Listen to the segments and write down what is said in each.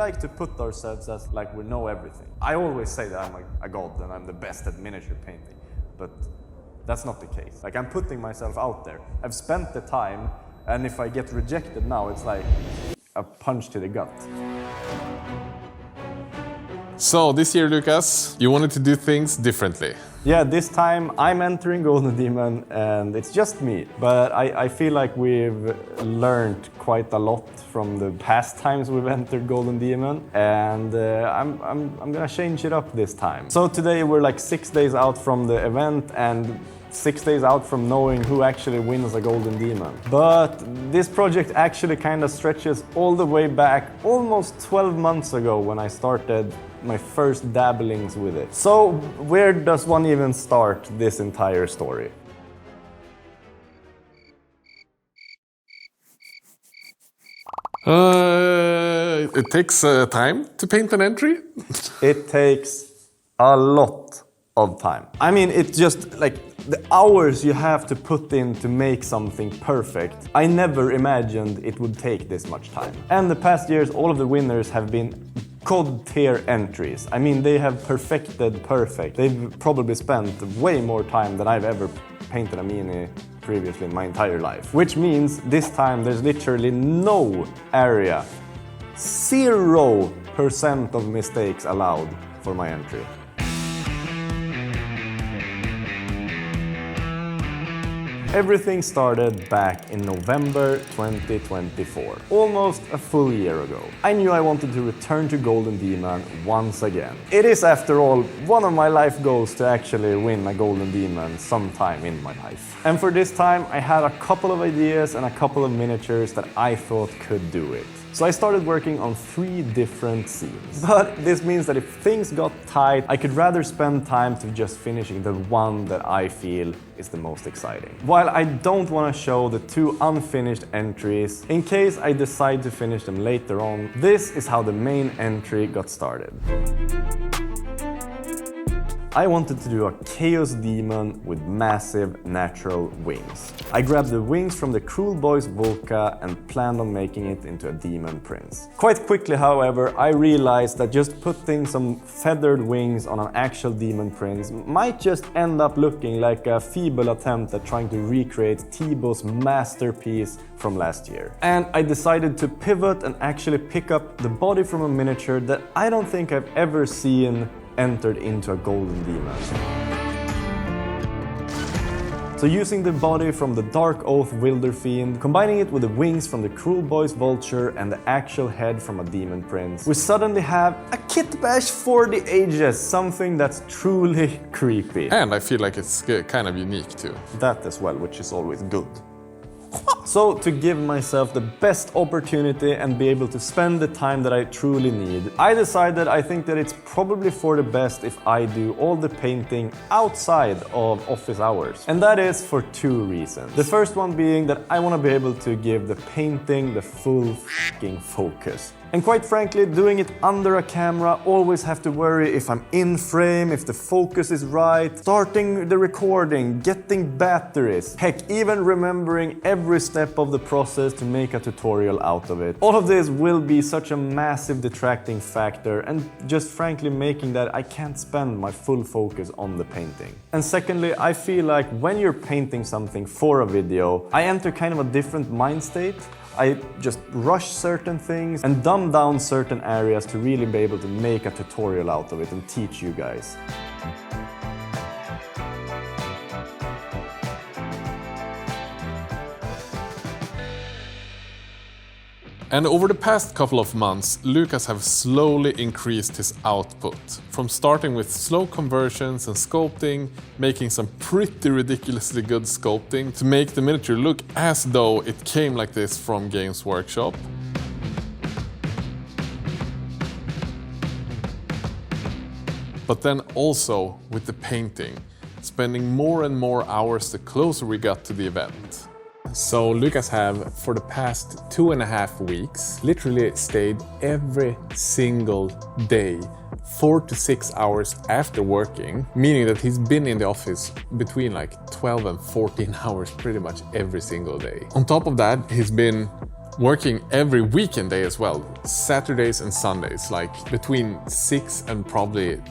like to put ourselves as like we know everything. I always say that I'm a god and I'm the best at miniature painting, but that's not the case. Like, I'm putting myself out there. I've spent the time, and if I get rejected now, it's like a punch to the gut. So this year, Lucas, you wanted to do things differently. Yeah, this time I'm entering Golden Demon and it's just me. But I feel like we've learned quite a lot from the past times we've entered Golden Demon, and I'm gonna change it up this time. So today we're like 6 days out from the event and 6 days out from knowing who actually wins a Golden Demon. But this project actually kind of stretches all the way back almost 12 months ago when I started my first dabblings with it. So where does one even start this entire story? It takes time to paint an entry? It takes a lot of time. I mean, it's just like the hours you have to put in to make something perfect. I never imagined it would take this much time. And the past years, all of the winners have been God tier entries. I mean, they have perfected perfect. They've probably spent way more time than I've ever painted a mini previously in my entire life. Which means this time there's literally no area, 0% of mistakes allowed for my entry. Everything started back in November 2024, almost a full year ago. I knew I wanted to return to Golden Demon once again. It is, after all, one of my life goals to actually win a Golden Demon sometime in my life. And for this time, I had a couple of ideas and a couple of miniatures that I thought could do it. So I started working on 3 different scenes. But this means that if things got tight, I could rather spend time to just finishing the one that I feel is the most exciting. While I don't want to show the 2 unfinished entries, in case I decide to finish them later on, this is how the main entry got started. I wanted to do a Chaos Demon with massive natural wings. I grabbed the wings from the Cruel Boys Volca and planned on making it into a Demon Prince. Quite quickly, however, I realized that just putting some feathered wings on an actual Demon Prince might just end up looking like a feeble attempt at trying to recreate Thibaut's masterpiece from last year. And I decided to pivot and actually pick up the body from a miniature that I don't think I've ever seen entered into a Golden Demon. So using the body from the Dark Oath Wilder Fiend, combining it with the wings from the Cruel Boys Vulture and the actual head from a Demon Prince, we suddenly have a Kitbash for the ages, something that's truly creepy. And I feel like it's kind of unique too. That as well, which is always good. So to give myself the best opportunity and be able to spend the time that I truly need, I decided I think that it's probably for the best if I do all the painting outside of office hours. And that is for 2 reasons. The first one being that I want to be able to give the painting the full f***ing focus. And quite frankly, doing it under a camera, always have to worry if I'm in frame, if the focus is right, starting the recording, getting batteries, heck, even remembering every step of the process to make a tutorial out of it. All of this will be such a massive detracting factor and just frankly making that I can't spend my full focus on the painting. And secondly, I feel like when you're painting something for a video, I enter kind of a different mind state. I just rush certain things and dumb down certain areas to really be able to make a tutorial out of it and teach you guys. And over the past couple of months, Lucas have slowly increased his output. From starting with slow conversions and sculpting, making some pretty ridiculously good sculpting to make the miniature look as though it came like this from Games Workshop. But then also with the painting, spending more and more hours the closer we got to the event. So Lucas have, for the past 2.5 weeks, literally stayed every single day 4 to 6 hours after working, meaning that he's been in the office between like 12 and 14 hours pretty much every single day. On top of that, he's been Working every weekend day as well, Saturdays and Sundays, like between 6 and probably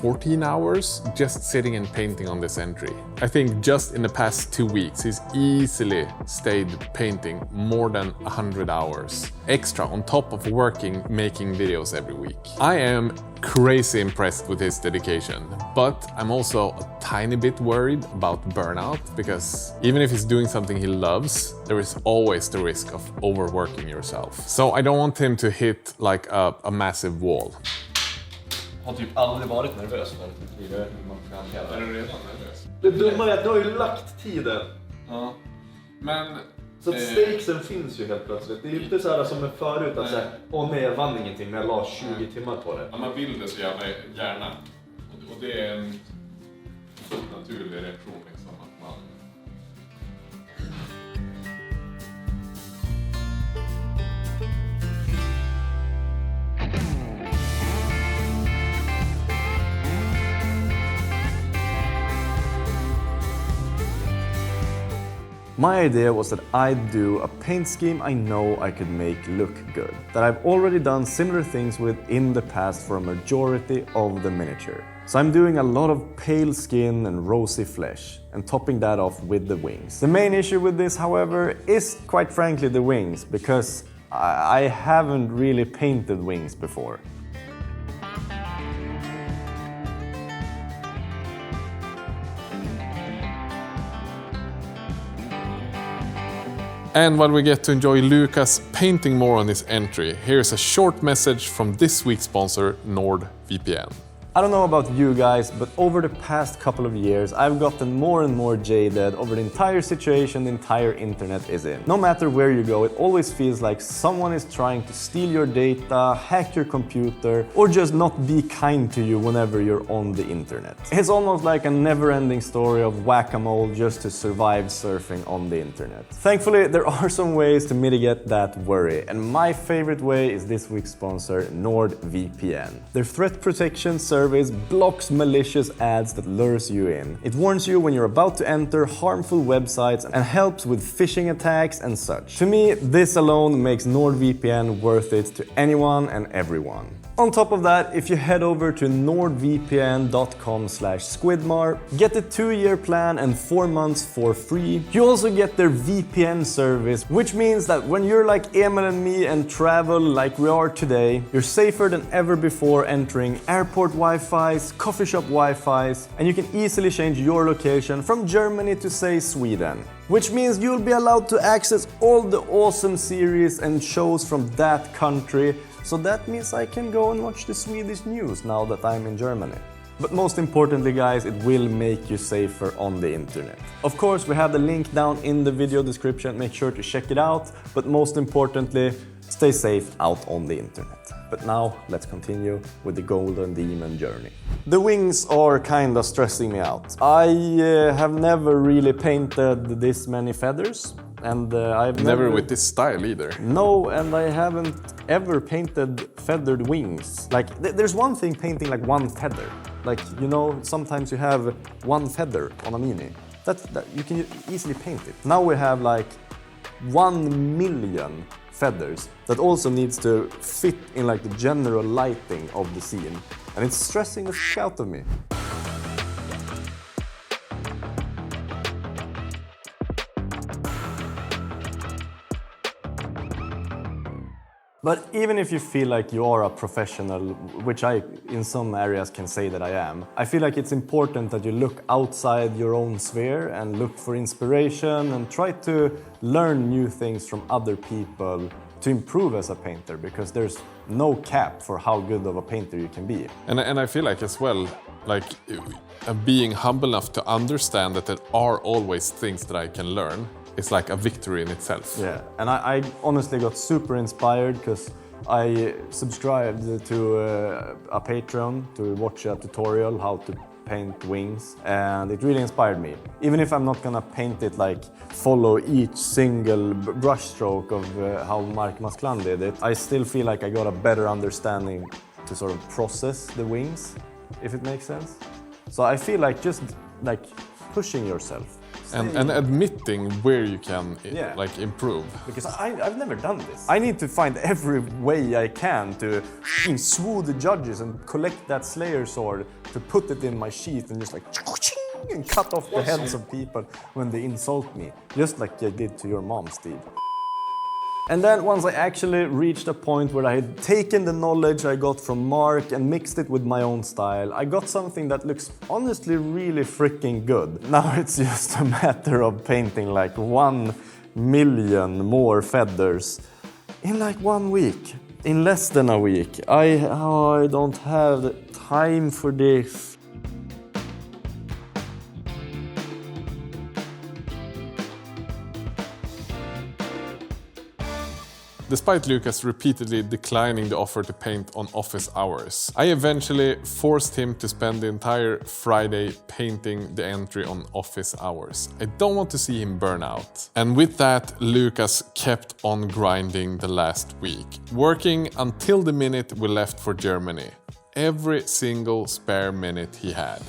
14 hours just sitting and painting on this entry. I think just in the past 2 weeks he's easily stayed painting more than 100 hours extra on top of working making videos every week. I am crazy impressed with his dedication, but I'm also a tiny bit worried about burnout, because even if he's doing something he loves, there is always the risk of overworking yourself. So I don't want him to hit like a massive wall. Har typ aldrig varit nervös när du blir Är du redan nervös? Det dumma är att du har ju lagt tiden. Ja, men... Så att stakesen finns ju helt plötsligt. Det är ju inte så här som med förut att säga, åh nej jag vann ingenting men jag la 20 timmar på det. Ja, man vill det så gärna. Och det är en naturlig reaktion liksom, att man... My idea was that I'd do a paint scheme I know I could make look good, that I've already done similar things with in the past for a majority of the miniature. So I'm doing a lot of pale skin and rosy flesh, and topping that off with the wings. The main issue with this, however, is quite frankly the wings, because I haven't really painted wings before. And while we get to enjoy Lucas painting more on his entry, here's a short message from this week's sponsor, NordVPN. I don't know about you guys, but over the past couple of years, I've gotten more and more jaded over the entire situation the entire internet is in. No matter where you go, it always feels like someone is trying to steal your data, hack your computer, or just not be kind to you whenever you're on the internet. It's almost like a never-ending story of whack-a-mole just to survive surfing on the internet. Thankfully, there are some ways to mitigate that worry, and my favorite way is this week's sponsor, NordVPN. Their threat protection service blocks malicious ads that lures you in. It warns you when you're about to enter harmful websites and helps with phishing attacks and such. To me, this alone makes NordVPN worth it to anyone and everyone. On top of that, if you head over to nordvpn.com/squidmar, get the 2-year plan and 4 months for free. You also get their VPN service, which means that when you're like Emil and me and travel like we are today, you're safer than ever before entering airport Wi-Fi's, coffee shop Wi-Fi's, and you can easily change your location from Germany to say Sweden. Which means you'll be allowed to access all the awesome series and shows from that country. So that means I can go and watch the Swedish news now that I'm in Germany. But most importantly, guys, it will make you safer on the internet. Of course, we have the link down in the video description. Make sure to check it out. But most importantly, stay safe out on the internet. But now, let's continue with the Golden Demon journey. The wings are kinda stressing me out. I have never really painted this many feathers. And I've never with this style either. No, and I haven't ever painted feathered wings. Like, there's one thing painting like one feather. Like, you know, sometimes you have one feather on a mini. That you can easily paint it. Now we have like 1 million feathers that also needs to fit in like the general lighting of the scene. And it's stressing the shit out of me. But even if you feel like you are a professional, which I in some areas can say that I am, I feel like it's important that you look outside your own sphere and look for inspiration and try to learn new things from other people to improve as a painter, because there's no cap for how good of a painter you can be. And I feel like as well, like being humble enough to understand that there are always things that I can learn. It's like a victory in itself. Yeah, and I honestly got super inspired because I subscribed to a Patreon to watch a tutorial how to paint wings, and it really inspired me. Even if I'm not gonna paint it like follow each single brush stroke of how Mark Masklan did it, I still feel like I got a better understanding to sort of process the wings, if it makes sense. So I feel like just like pushing yourself and admitting where you can like improve. Because I've never done this. I need to find every way I can to swoo the judges and collect that Slayer sword to put it in my sheath and just like and cut off the heads of people when they insult me. Just like I did to your mom, Steve. And then once I actually reached a point where I had taken the knowledge I got from Mark and mixed it with my own style, I got something that looks honestly really freaking good. Now it's just a matter of painting like 1 million more feathers in like 1 week. In less than a week. I don't have the time for this. Despite Lucas repeatedly declining the offer to paint on office hours, I eventually forced him to spend the entire Friday painting the entry on office hours. I don't want to see him burn out. And with that, Lucas kept on grinding the last week, working until the minute we left for Germany. Every single spare minute he had.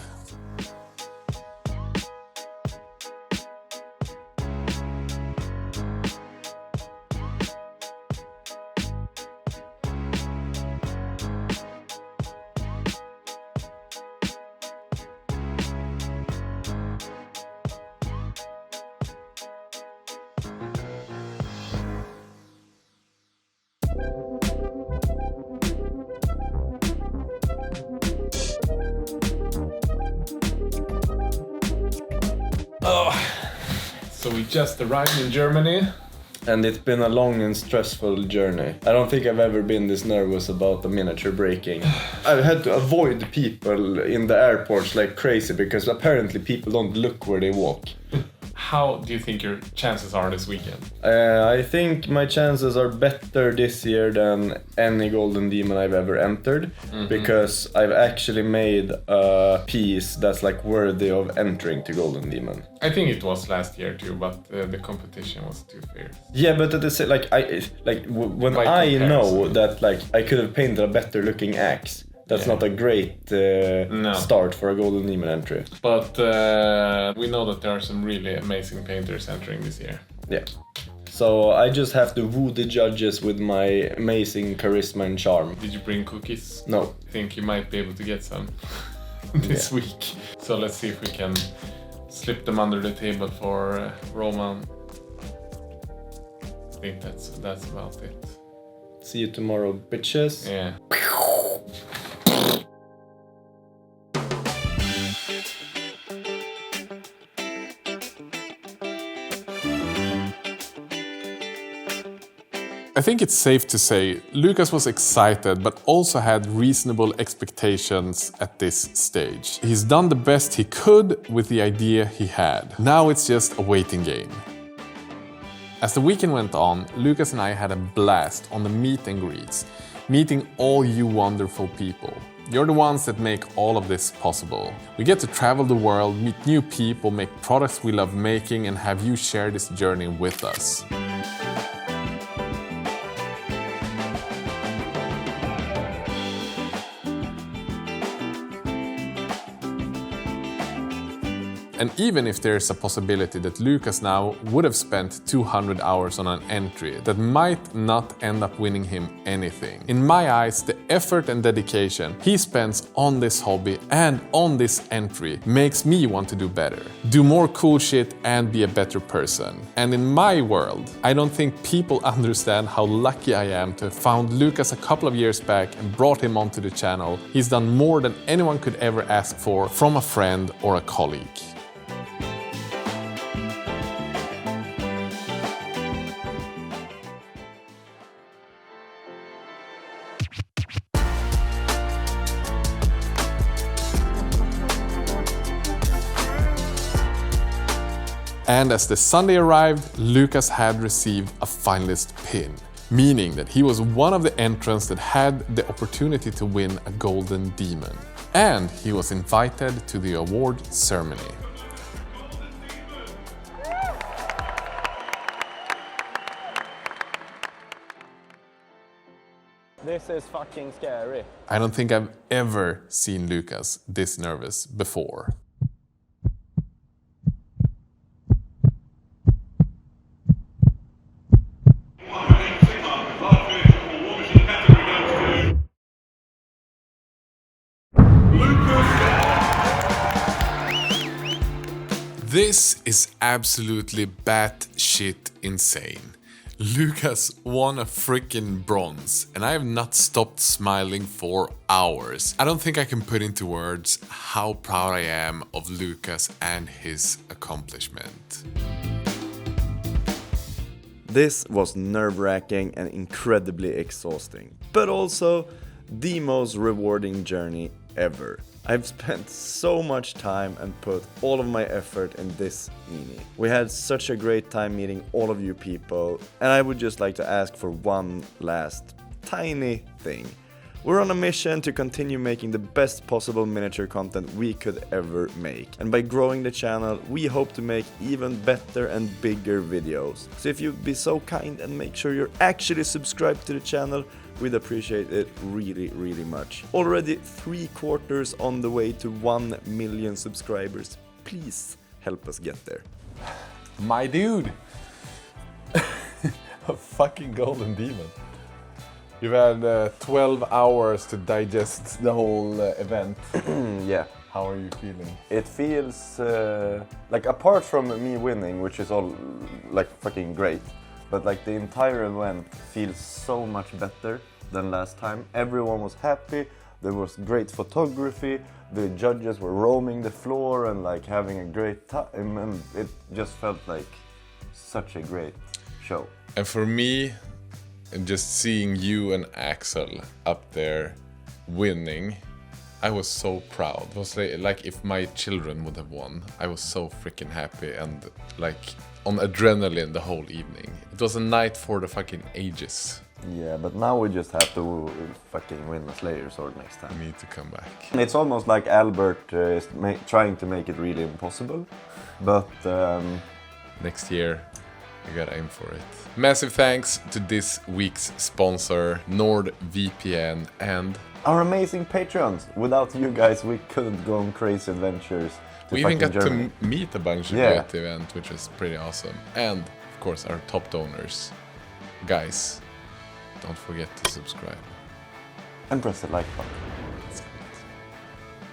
So we just arrived in Germany. And it's been a long and stressful journey. I don't think I've ever been this nervous about a miniature breaking. I've had to avoid people in the airports like crazy because apparently people don't look where they walk. How do you think your chances are this weekend? I think my chances are better this year than any Golden Demon I've ever entered, because I've actually made a piece that's like worthy of entering to Golden Demon. I think it was last year too, but the competition was too fierce. Yeah, but at the same, when I know that like I could have painted a better looking axe. That's not a great start for a Golden Demon entry. But we know that there are some really amazing painters entering this year. Yeah. So I just have to woo the judges with my amazing charisma and charm. Did you bring cookies? No. I think you might be able to get some this week. So let's see if we can slip them under the table for Roman. I think that's about it. See you tomorrow, bitches. Yeah. I think it's safe to say Lucas was excited but also had reasonable expectations at this stage. He's done the best he could with the idea he had. Now it's just a waiting game. As the weekend went on, Lucas and I had a blast on the meet and greets, meeting all you wonderful people. You're the ones that make all of this possible. We get to travel the world, meet new people, make products we love making, and have you share this journey with us. And even if there's a possibility that Lucas now would have spent 200 hours on an entry that might not end up winning him anything, in my eyes, the effort and dedication he spends on this hobby and on this entry makes me want to do better, do more cool shit and be a better person. And in my world, I don't think people understand how lucky I am to have found Lucas a couple of years back and brought him onto the channel. He's done more than anyone could ever ask for from a friend or a colleague. And as the Sunday arrived, Lucas had received a finalist pin, meaning that he was one of the entrants that had the opportunity to win a Golden Demon. And he was invited to the award ceremony. This is fucking scary. I don't think I've ever seen Lucas this nervous before. This is absolutely batshit insane. Lucas won a freaking bronze, and I have not stopped smiling for hours. I don't think I can put into words how proud I am of Lucas and his accomplishment. This was nerve-wracking and incredibly exhausting, but also the most rewarding journey ever. I've spent so much time and put all of my effort in this mini. We had such a great time meeting all of you people, and I would just like to ask for one last tiny thing. We're on a mission to continue making the best possible miniature content we could ever make. And by growing the channel, we hope to make even better and bigger videos. So if you'd be so kind and make sure you're actually subscribed to the channel, we'd appreciate it really, really much. Already 3/4 on the way to 1 million subscribers. Please help us get there. My dude! A fucking golden demon. You've had 12 hours to digest the whole event. Yeah. How are you feeling? It feels like, apart from me winning, which is all like fucking great, but like the entire event feels so much better than last time. Everyone was happy, there was great photography, the judges were roaming the floor and like having a great time, and it just felt like such a great show. And for me, just seeing you and Axel up there winning, I was so proud. It was like if my children would have won. I was so freaking happy and like on adrenaline the whole evening. It was a night for the fucking ages. Yeah, but now we just have to fucking win the Slayer sword next time. I need to come back. It's almost like Albert is trying to make it really impossible, but next year, we gotta aim for it. Massive thanks to this week's sponsor, NordVPN, and our amazing patrons. Without you guys, we couldn't go on crazy adventures. We even got to meet a bunch of Yeah. at the event, which was pretty awesome. And of course, our top donors. Guys, don't forget to subscribe. And press the like button.